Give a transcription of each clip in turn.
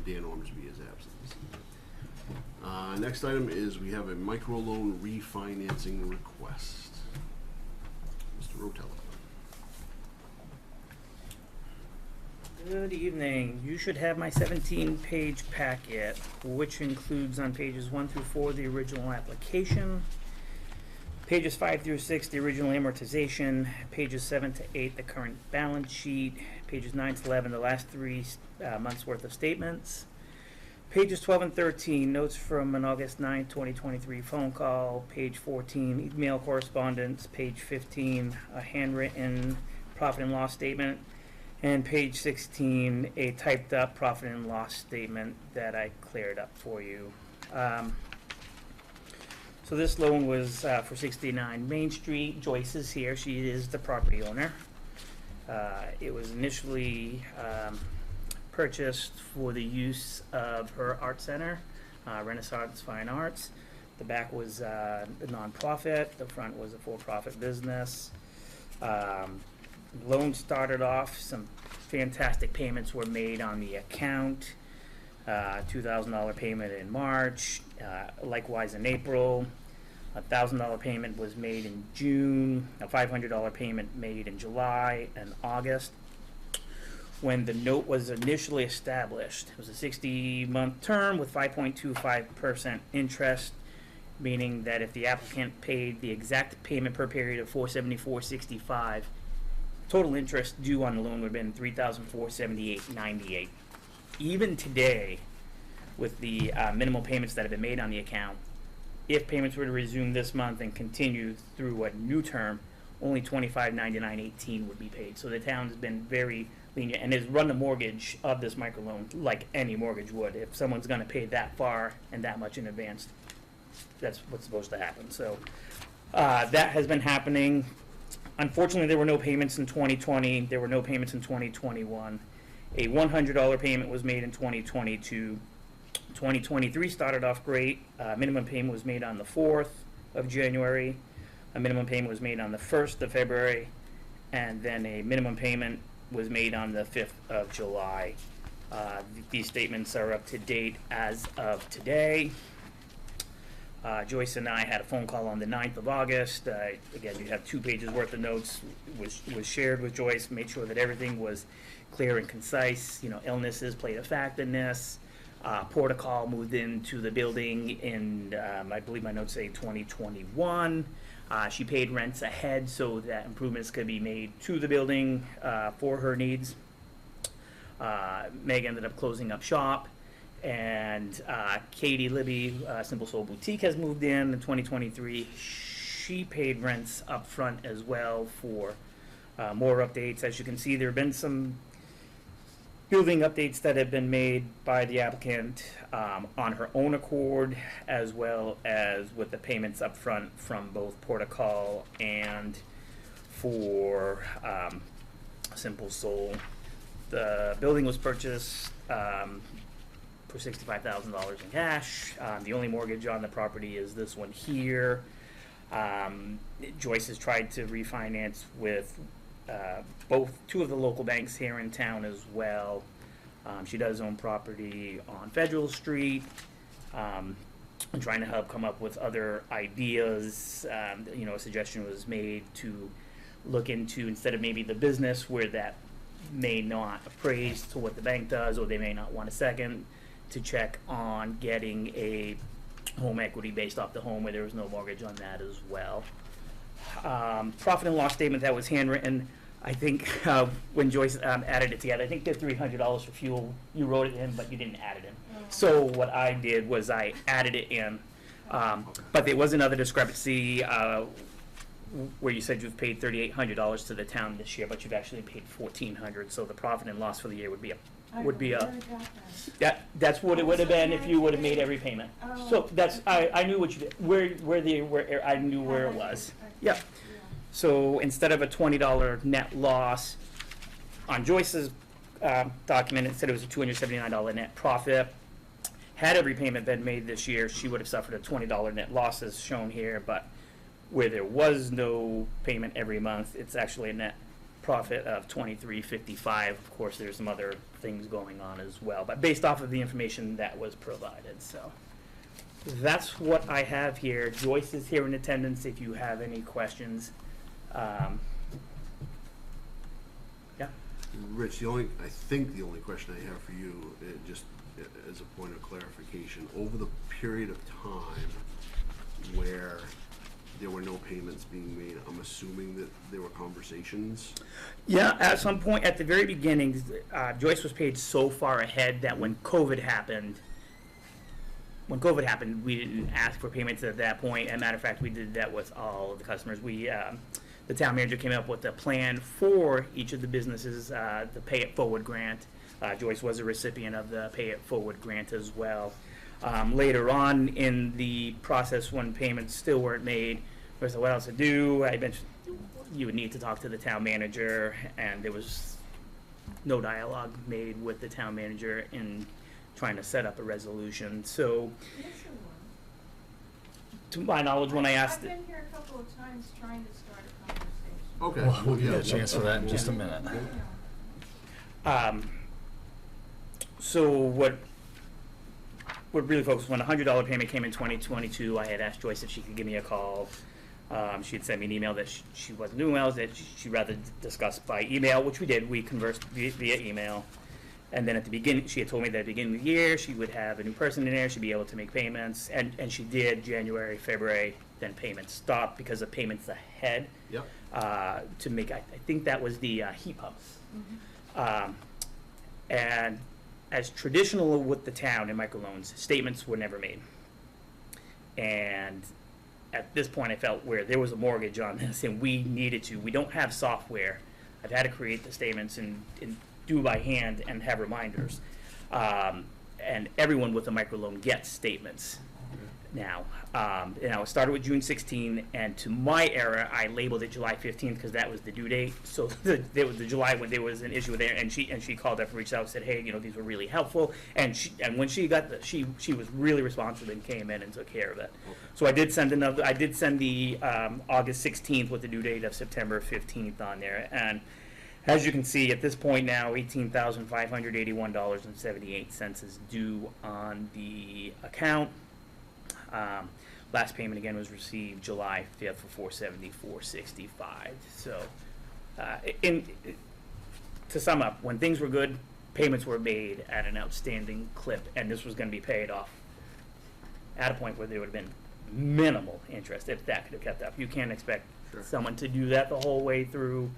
Dan Ormsby is absent this evening. Next item is we have a microloan refinancing request. Mr. Rotella. Good evening. You should have my 17-page packet, which includes on pages 1 through 4 the original application, pages 5 through 6 the original amortization, pages 7 to 8 the current balance sheet, pages 9 to 11 the last 3 months worth of statements, pages 12 and 13 notes from an August 9, 2023 phone call, page 14 email correspondence, page 15 a handwritten profit and loss statement, and page 16, a typed up profit and loss statement that I cleared up for you. So this loan was for 69 Main Street. Joyce is here. She is the property owner. It was initially purchased for the use of her art center, Renaissance Fine Arts. The back was a nonprofit. The front was a for-profit business. Loan started off, some fantastic payments were made on the account. $2,000 payment in March, likewise in April. $1,000 payment was made in June, a $500 payment made in July and August. When the note was initially established, it was a 60-month term with 5.25% interest, meaning that if the applicant paid the exact payment per period of $474.65, total interest due on the loan would have been $3,478.98. Even today, with the minimal payments that have been made on the account, if payments were to resume this month and continue through a new term, only $25.99.18 would be paid. So the town has been very lenient and has run the mortgage of this microloan like any mortgage would. If someone's going to pay that far and that much in advance, that's what's supposed to happen. So that has been happening. Unfortunately, there were no payments in 2020. There were no payments in 2021. A $100 payment was made in 2022. 2023 started off great. Minimum payment was made on the 4th of January. A minimum payment was made on the 1st of February. And then a minimum payment was made on the 5th of July. These statements are up to date as of today. Joyce and I had a phone call on the 9th of August. Again, you have 2 pages worth of notes. Was shared with Joyce, made sure that everything was clear and concise. You know, illnesses played a factor in this. Portical moved into the building in, I believe my notes say 2021. She paid rents ahead so that improvements could be made to the building for her needs. Meg ended up closing up shop. And Katie Libby, Simple Soul Boutique, has moved in 2023. She paid rents up front as well for more updates. As you can see, there have been some building updates that have been made by the applicant on her own accord, as well as with the payments up front from both Portical and for Simple Soul. The building was purchased for $65,000 in cash. The only mortgage on the property is this one here. Joyce has tried to refinance with two of the local banks here in town as well. She does own property on Federal Street. I'm trying to help come up with other ideas. You know, a suggestion was made to look into, instead of maybe the business where that may not appraise to what the bank does, or they may not want a second, to check on getting a home equity based off the home where there was no mortgage on that as well. Profit and loss statement that was handwritten. I think when Joyce added it together, I think there's $300 for fuel. You wrote it in, but you didn't add it in. So what I did was I added it in. But there was another discrepancy where you said you've paid $3,800 to the town this year, but you've actually paid $1,400. So the profit and loss for the year would be that's what it would have been if you would have made every payment. So that's I knew what you did. Where I knew where it was. Yeah. So instead of a $20 net loss on Joyce's document, it said it was a $279 net profit. Had every payment been made this year, she would have suffered a $20 net loss as shown here, but where there was no payment every month, it's actually a net profit of $23.55. Of course, there's some other things going on as well, but based off of the information that was provided, so. That's what I have here. Joyce is here in attendance if you have any questions. Yeah. Rich, I think the only question I have for you, just as a point of clarification, over the period of time where there were no payments being made, I'm assuming that there were conversations? Yeah, at some point at the very beginning, Joyce was paid so far ahead that when COVID happened, we didn't ask for payments at that point. As a matter of fact, we did that with all of the customers. The town manager came up with a plan for each of the businesses, the Pay It Forward grant. Joyce was a recipient of the Pay It Forward grant as well. Later on in the process, when payments still weren't made, we said, what else to do? I mentioned you would need to talk to the town manager, and there was no dialogue made with the town manager in trying to set up a resolution. So, to my knowledge, when I asked, I've been here a couple of times trying to start a conversation. Okay. Well, we'll yeah, get a chance for that in just a minute. so what really focused, when a $100 payment came in 2022, I had asked Joyce if she could give me a call. She had sent me an email that she wasn't doing well, that she'd rather discuss by email, which we did. We conversed via email. And then at the beginning, she had told me that at the beginning of the year, she would have a new person in there, she'd be able to make payments, and she did January, February, then payments stopped because of payments ahead. Yep. To make, I think that was the heat pumps. Mm-hmm. And as traditional with the town and microloans, statements were never made. And at this point, I felt where there was a mortgage on this and we needed to, we don't have software. I've had to create the statements and do by hand and have reminders. And everyone with a microloan gets statements now. It started with June 16, and to my error, I labeled it July 15th because that was the due date. So there was the July when there was an issue with it, and she called up, reached out, and said, hey, these were really helpful. And when she got she was really responsive and came in and took care of it. Okay. So I did send the August 16th with the due date of September 15th on there, and as you can see, at this point now, $18,581.78 is due on the account. Last payment again was received July 5th for $474.65. So, to sum up, when things were good, payments were made at an outstanding clip, and this was going to be paid off at a point where there would have been minimal interest if that could have kept up. You can't expect someone to do that the whole way through.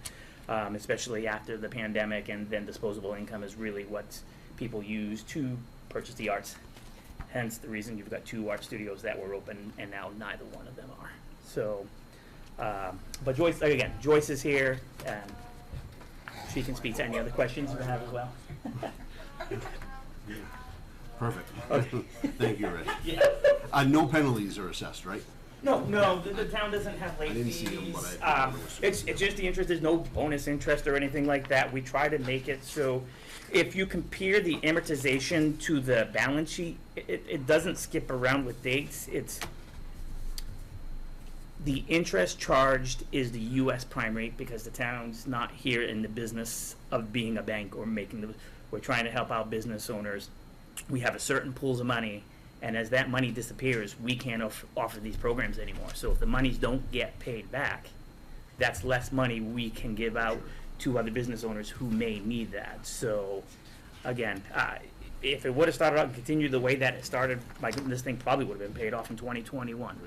Especially after the pandemic, and then disposable income is really what people use to purchase the arts. Hence the reason you've got 2 art studios that were open, and now neither one of them are. So, but Joyce is here, and she can speak to any other questions you have as well. Perfect. Okay. Thank you, Rich. Yeah. No penalties are assessed, right? No, the town doesn't have late I didn't fees. see them, but I It's just the interest. There's no bonus interest or anything like that. We try to make it so if you compare the amortization to the balance sheet, it doesn't skip around with dates. It's the interest charged is the U.S. prime rate because the town's not here in the business of being a bank or we're trying to help out business owners. We have a certain pools of money. And as that money disappears, we can't offer these programs anymore. So if the monies don't get paid back, that's less money we can give out to other business owners who may need that. So, again, if it would have started out and continued the way that it started, my goodness, this thing probably would have been paid off in 2021.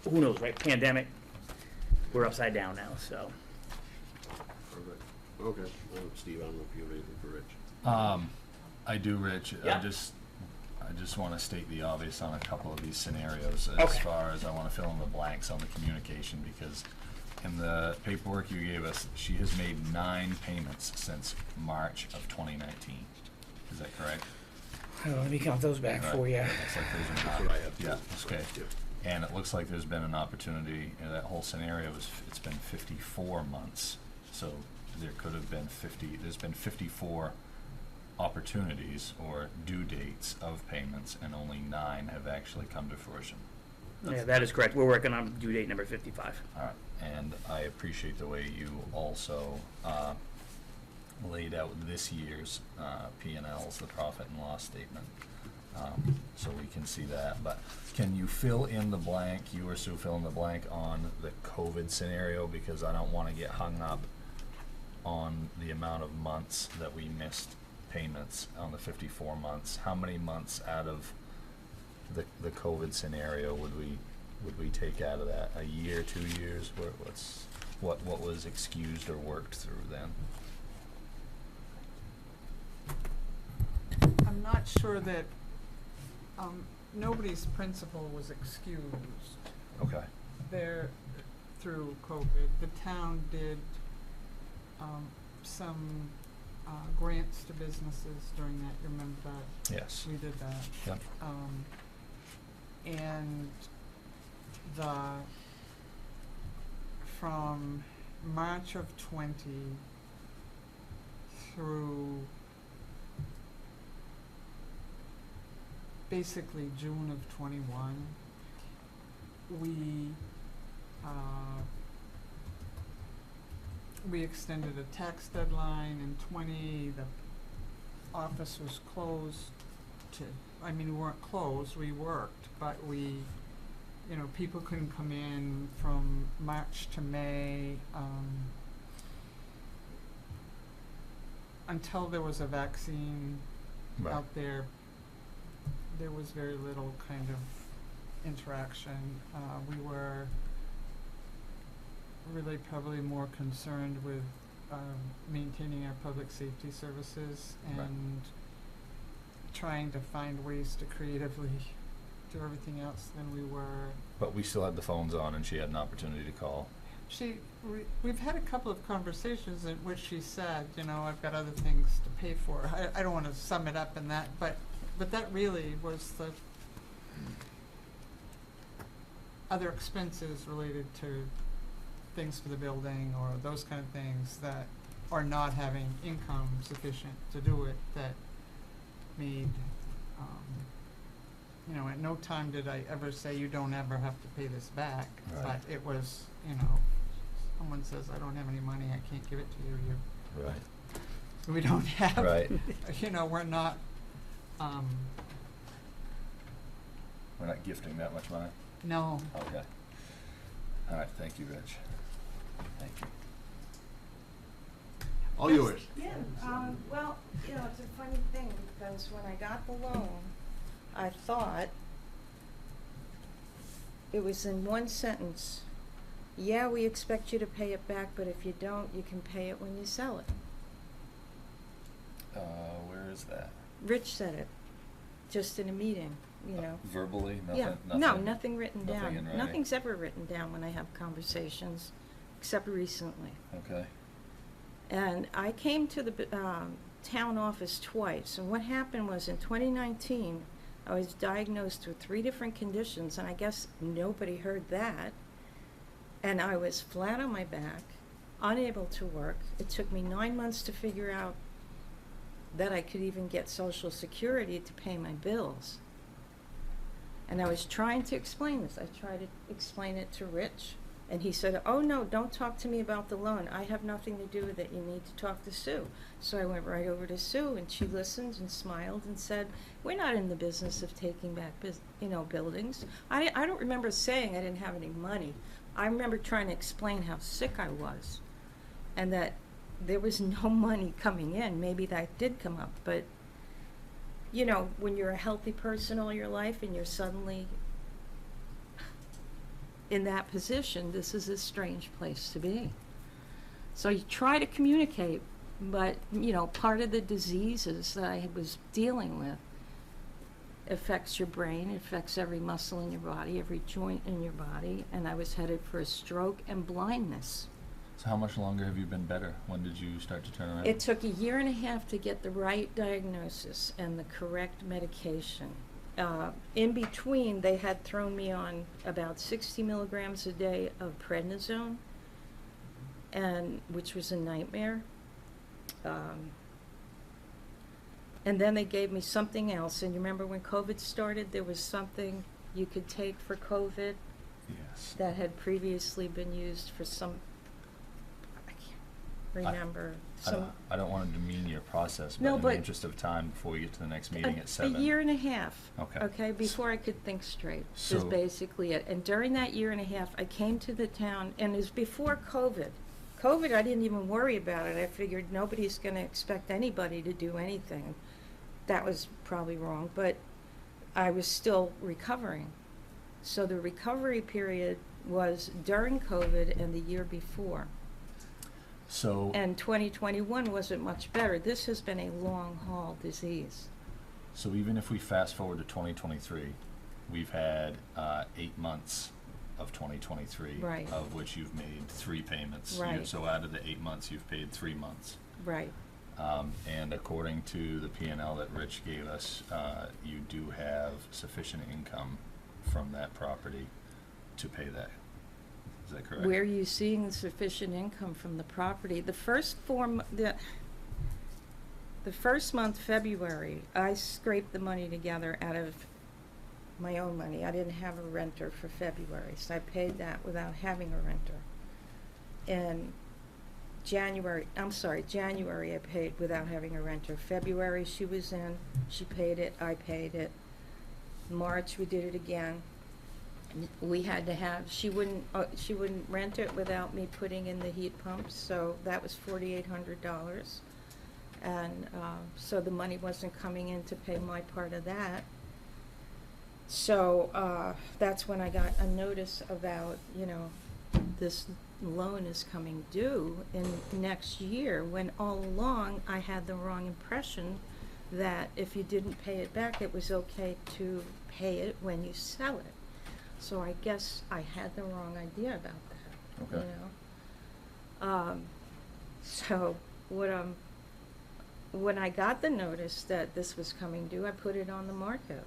Who knows, right? Pandemic, we're upside down now, so. Perfect. Okay. Steve, I don't know if you have anything for Rich. I do, Rich. Yeah. I just want to state the obvious on a couple of these scenarios as Okay. far as I want to fill in the blanks on the communication, because in the paperwork you gave us, she has made 9 payments since March of 2019. Is that correct? Let me count those back for you. Looks like there's That's what I have. Yeah, okay. Yeah. And it looks like there's been an opportunity, that whole scenario it's been 54 months. So there could have been there's been 54 opportunities or due dates of payments, and only 9 have actually come to fruition. Yeah, that is correct. We're working on due date number 55. All right, and I appreciate the way you also laid out this year's P&Ls, the profit and loss statement, so we can see that. But can you fill in the blank, you or Sue fill in the blank on the COVID scenario, because I don't want to get hung up on the amount of months that we missed payments on the 54 months. How many months out of the COVID scenario would we take out of that? A year, 2 years? What was excused or worked through then? I'm not sure that, nobody's principal was excused Okay. there through COVID. The town did, some, grants to businesses during that, you remember that? Yes. We did that. Yep. And from March of 20 through basically June of 21, we extended a tax deadline. In 20, the office was closed we weren't closed, we worked, but people couldn't come in from March to May, until there was a vaccine Right. out there. There was very little kind of interaction. We were really probably more concerned with maintaining our public safety services Right. and trying to find ways to creatively do everything else than we were. But we still had the phones on, and she had an opportunity to call. We've had a couple of conversations in which she said, I've got other things to pay for. I don't want to sum it up in that, but that really was the other expenses related to things for the building or those kind of things that are not having income sufficient to do it that made, at no time did I ever say you don't ever have to pay this back. Right. But it was, someone says, I don't have any money, I can't give it to you. Right. We don't have, Right. We're not, We're not gifting that much money? no. Okay. All right, thank you, Rich. Thank you. All yours. Yeah, well, it's a funny thing, because when I got the loan, I thought it was in one sentence, yeah, we expect you to pay it back, but if you don't, you can pay it when you sell it. Where is that? Rich said it, just in a meeting, Verbally? Nothing? Yeah, no, nothing written nothing down. in writing? Nothing's ever written down when I have conversations, except recently. Okay. And I came to the town office twice, and what happened was in 2019, I was diagnosed with 3 different conditions, and I guess nobody heard that. And I was flat on my back, unable to work. It took me 9 months to figure out that I could even get Social Security to pay my bills. And I was trying to explain this. I tried to explain it to Rich, and he said, oh no, don't talk to me about the loan. I have nothing to do with it. You need to talk to Sue. So I went right over to Sue, and she listened and smiled and said, we're not in the business of taking back buildings. I don't remember saying I didn't have any money. I remember trying to explain how sick I was and that there was no money coming in. Maybe that did come up, but when you're a healthy person all your life and you're suddenly in that position, this is a strange place to be. So you try to communicate, but part of the diseases that I was dealing with affects your brain, it affects every muscle in your body, every joint in your body, and I was headed for a stroke and blindness. So how much longer have you been better? When did you start to turn around? It took 1.5 years to get the right diagnosis and the correct medication. In between, they had thrown me on about 60 milligrams a day of prednisone, which was a nightmare. And then they gave me something else. And you remember when COVID started, there was something you could take for COVID Yes. that had previously been used for some, I can't remember, some. I don't wanna demean your process, No, but in the but- interest of time, before we get to the next meeting at A 7. year and a half. Okay. Okay, before I could think straight, is So- basically it. And during that year and a half, I came to the town, and it was before COVID. COVID, I didn't even worry about it. I figured nobody's gonna expect anybody to do anything. That was probably wrong, but I was still recovering. So the recovery period was during COVID and the year before. So, And 2021 wasn't much better. This has been a long haul disease. so even if we fast forward to 2023, we've had 8 months of 2023, Right. of which you've made 3 payments. Right. So out of the 8 months, you've paid 3 months. Right. And according to the P&L that Rich gave us, you do have sufficient income from that property to pay that. Is that correct? Where are you seeing sufficient income from the property? The first month, February, I scraped the money together out of my own money. I didn't have a renter for February, so I paid that without having a renter. And January, I paid without having a renter. February, she was in, she paid it, I paid it. March, we did it again. We had to have, she wouldn't rent it without me putting in the heat pumps, so that was $4,800. And, so the money wasn't coming in to pay my part of that. So, that's when I got a notice about, this loan is coming due in next year, when all along I had the wrong impression that if you didn't pay it back, it was okay to pay it when you sell it. So I guess I had the wrong idea about that, Okay. So when I got the notice that this was coming due, I put it on the market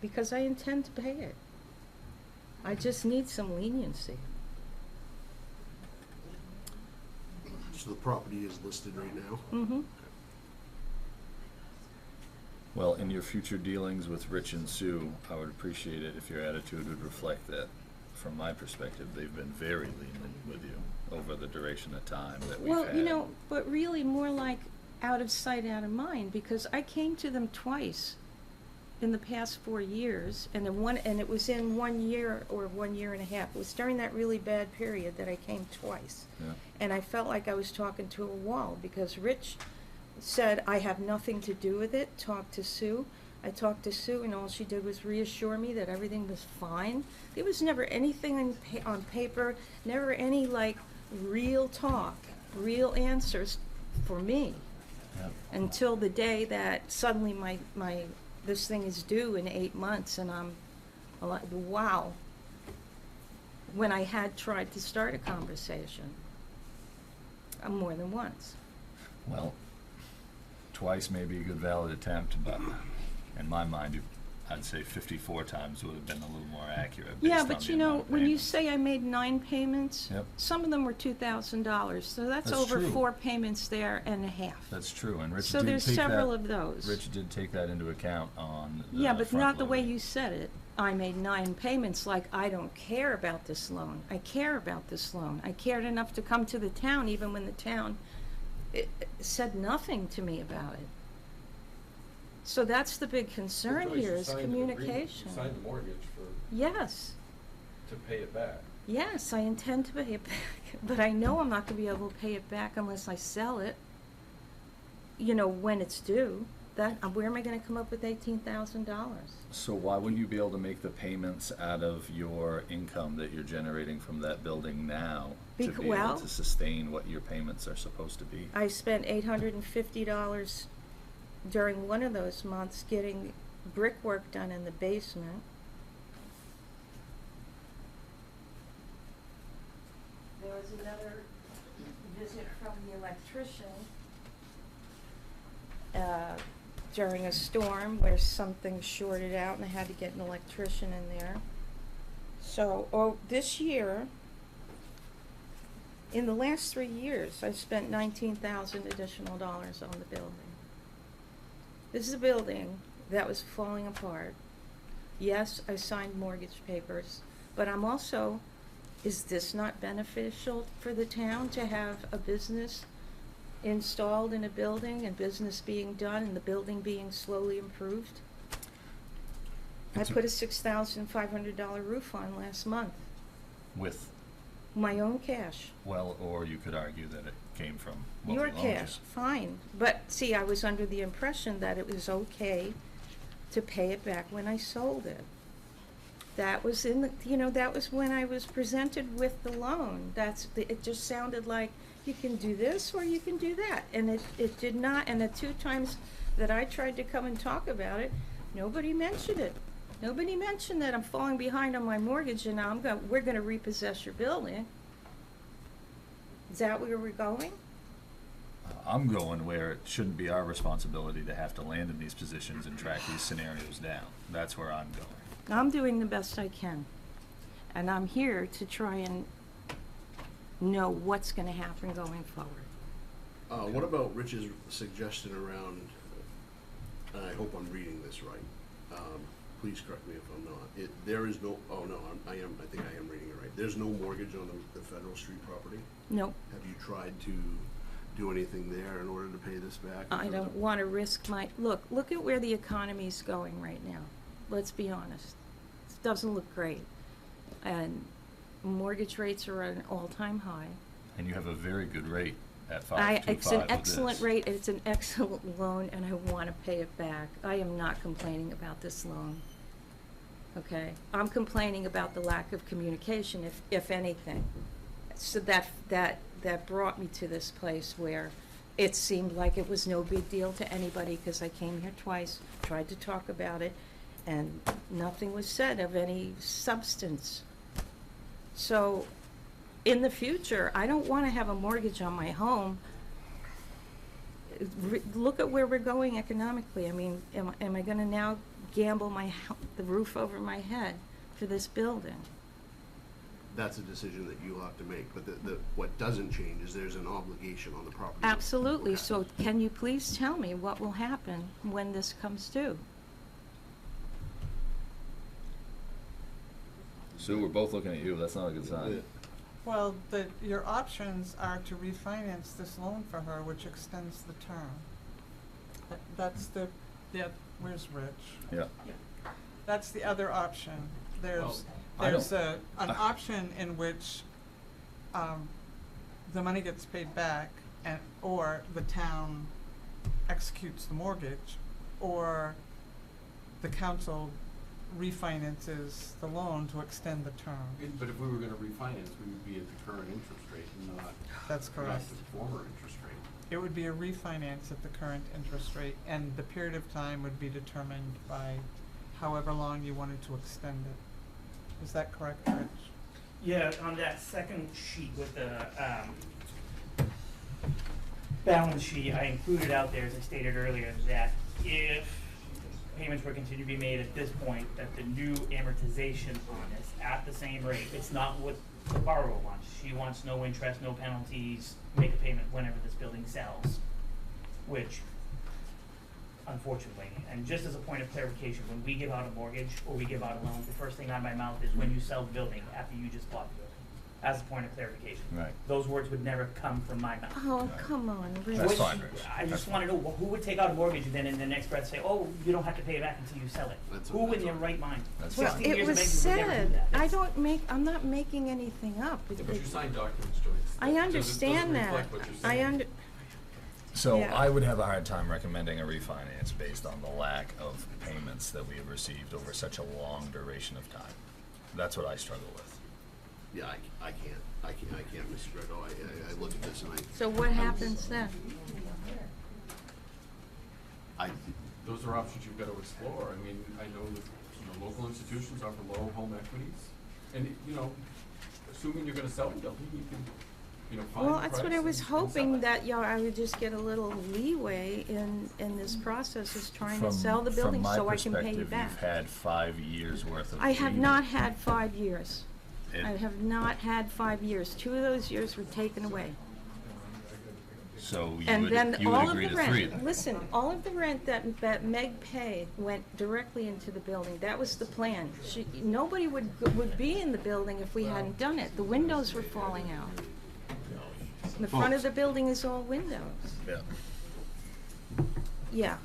because I intend to pay it. I just need some leniency. So the property is listed right now? Mm-hmm. Well, in your future dealings with Rich and Sue, I would appreciate it if your attitude would reflect that. From my perspective, they've been very lenient with you over the duration of time that we've had. Well, but really more like out of sight, out of mind, because I came to them twice in the past 4 years, and it was in 1 year or 1 year and a half. It was during that really bad period that I came twice. Yeah. And I felt like I was talking to a wall, because Rich said, I have nothing to do with it, talk to Sue. I talked to Sue, and all she did was reassure me that everything was fine. There was never anything on paper, never any, real talk, real answers for me, Yeah. until the day that suddenly this thing is due in 8 months, and I'm like, wow. When I had tried to start a conversation, more than once. Well, twice may be a good valid attempt, but in my mind, I'd say 54 times would have been a little more accurate. Yeah, based on but the amount of when you payments. say I made 9 payments, Yep. some of them were $2,000, so that's That's over true. 4 payments there and a half. That's true, and Rich So did there's take several that, of those. Rich did take that into account on the Yeah, but front not the way loading. you said it. I made 9 payments, like I don't care about this loan. I care about this loan. I cared enough to come to the town, even when the town said nothing to me about it. So that's the big concern Joyce, here you is signed an agreement. communication. You signed the mortgage Yes, to pay it back. yes, I intend to pay it back, but I know I'm not gonna be able to pay it back unless I sell it, when it's due. Where am I gonna come up with $18,000? So why wouldn't you be able to make the payments out of your income that you're generating from that building now to be well- able to sustain what your payments are supposed to be? I spent $850 during one of those months getting brickwork done in the basement. There was another visit from the electrician during a storm where something shorted out and I had to get an electrician in there. So, this year, in the last 3 years, I've spent $19,000 additional dollars on the building. This is a building that was falling apart. Yes, I signed mortgage papers, but I'm also, is this not beneficial for the town to have a business installed in a building and business being done and the building being slowly improved? I It's a- put a $6,500 roof on last month, With, my own cash. well, or you could argue that it came from what we Your loaned cash, you. fine, but see, I was under the impression that it was okay to pay it back when I sold it. That was in the, that was when I was presented with the loan. It just sounded like, you can do this or you can do that, and it did not, and the 2 times that I tried to come and talk about it, nobody mentioned it. Nobody mentioned that I'm falling behind on my mortgage and now we're gonna repossess your building. Is that where we're going? I'm going where it shouldn't be our responsibility to have to land in these positions and track these scenarios down. That's where I'm going. I'm doing the best I can, and I'm here to try and know what's gonna happen going forward. What about Rich's suggestion around, and I hope I'm reading this right, please correct me if I'm not, there is no, oh no, I think I am reading it right. There's no mortgage on the Federal Street property? Nope, Have you tried to do anything there in order to pay this back? I don't wanna risk look at where the economy's going right now. Let's be honest. It doesn't look great. And mortgage rates are at an all-time high. And you have a very good rate at It's 5.25 an with excellent this. rate, it's an excellent loan, and I wanna pay it back. I am not complaining about this loan. Okay? I'm complaining about the lack of communication, if anything. So that brought me to this place where it seemed like it was no big deal to anybody, because I came here twice, tried to talk about it, and nothing was said of any substance. So, in the future, I don't wanna have a mortgage on my home. Look at where we're going economically. I mean, am I gonna now gamble the roof over my head for this building? That's a decision that you'll have to make, but what doesn't change is there's an obligation on the property. Absolutely, so can you please tell me what will happen when this comes due? Sue, we're both looking at you. That's not a good sign. Well, your options are to refinance this loan for her, which extends the term. That's where's Rich? Yeah. That's the other option. There's I an option in which the money gets paid back, or the town executes the mortgage, or the council refinances the loan to extend the term. But if we were gonna refinance, we would be at the current interest rate and not, That's not correct. the former interest rate. It would be a refinance at the current interest rate, and the period of time would be determined by however long you wanted to extend it. Is that correct, Rich? Yeah, on that second sheet with the balance sheet, I included out there, as I stated earlier, that if payments were continued to be made at this point, that the new amortization on this at the same rate, it's not what the borrower wants. She wants no interest, no penalties, make a payment whenever this building sells, which, unfortunately, and just as a point of clarification, when we give out a mortgage or we give out a loan, the first thing out of my mouth is when you sell the building after you just bought the building, as a point of clarification. Right. Those words would never come from my mouth. Oh, come on, Rich. That's Which- fine, Rich. I That's just wanna know, who would take out a mortgage and then in the next breath say, oh, you don't have to pay it back until you sell it? That's Who in that's their all. right mind? That's Well, 16 it years of was banking would never do said, that. I'm not making anything up. But you signed documents, Joyce. I That understand doesn't that. reflect what you're I saying. So Yeah. I would have a hard time recommending a refinance based on the lack of payments that we have received over such a long duration of time. That's what I struggle with. Yeah, I can't, Mr. Greco. I look at this and So what happens then? Those are options you've got to explore. I mean, I know that, local institutions offer low home equities. And, assuming you're gonna sell the building, you can, find Well, the that's what price I was and sell hoping, it. that, I would just get a little leeway in this process, is trying to sell the building so I can pay you From my perspective, back. you've had 5 years worth of. I have leeway. not had 5 years. It- I have not had 5 years. 2 of those years were taken away. So And then you all would of agree the to three rent, then? listen, all of the rent that Meg paid went directly into the building. That was the plan. Nobody would be in the building if we hadn't done it. The windows were falling out. The front of the building is all windows. Yeah. Yeah.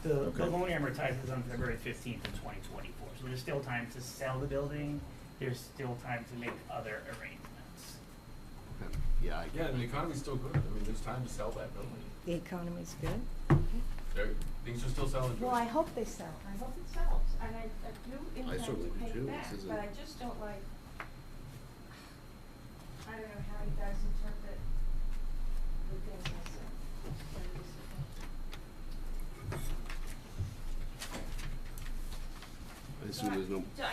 The loan amortizes on February 15th of 2024, so there's still time to sell the building, there's still time to make other arrangements. Okay. Yeah, I Yeah, get and the it. economy's still good. I mean, there's time to sell that building. The economy's good. Things are still selling. Well, I hope they sell. I hope it sells. And I do intend certainly to do pay too. it back, This isn't- but I just don't like, I don't know how you guys interpret the things I said. I assume there's no, Do I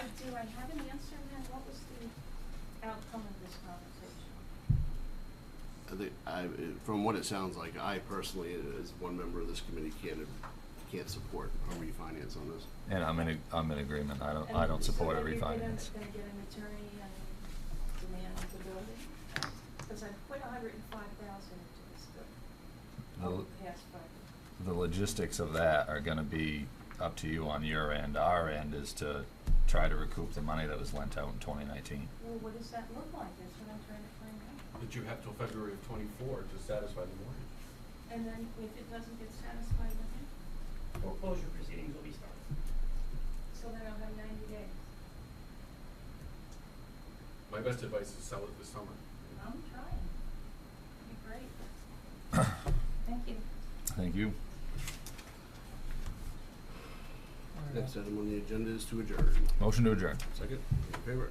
have an answer then? What was the outcome of this conversation? I think, from what it sounds like, I personally, as one member of this committee, can't support a refinance on this. And I'm in agreement. I don't support a refinance. So then you're gonna get an attorney and demand the building? Because I put $105,000 into this building over the past 5 years. The logistics of that are gonna be up to you on your end. Our end is to try to recoup the money that was lent out in 2019. Well, what does that look like? That's what I'm trying to find out. That you have till February of 24 to satisfy the mortgage. And then if it doesn't get satisfied, then, Foreclosure proceedings will be started. so then I'll have 90 days. My best advice is sell it this summer. I'm trying. It'd be great. Thank you. Thank you. Next item on the agenda is to adjourn. Motion to adjourn. Second, in favor?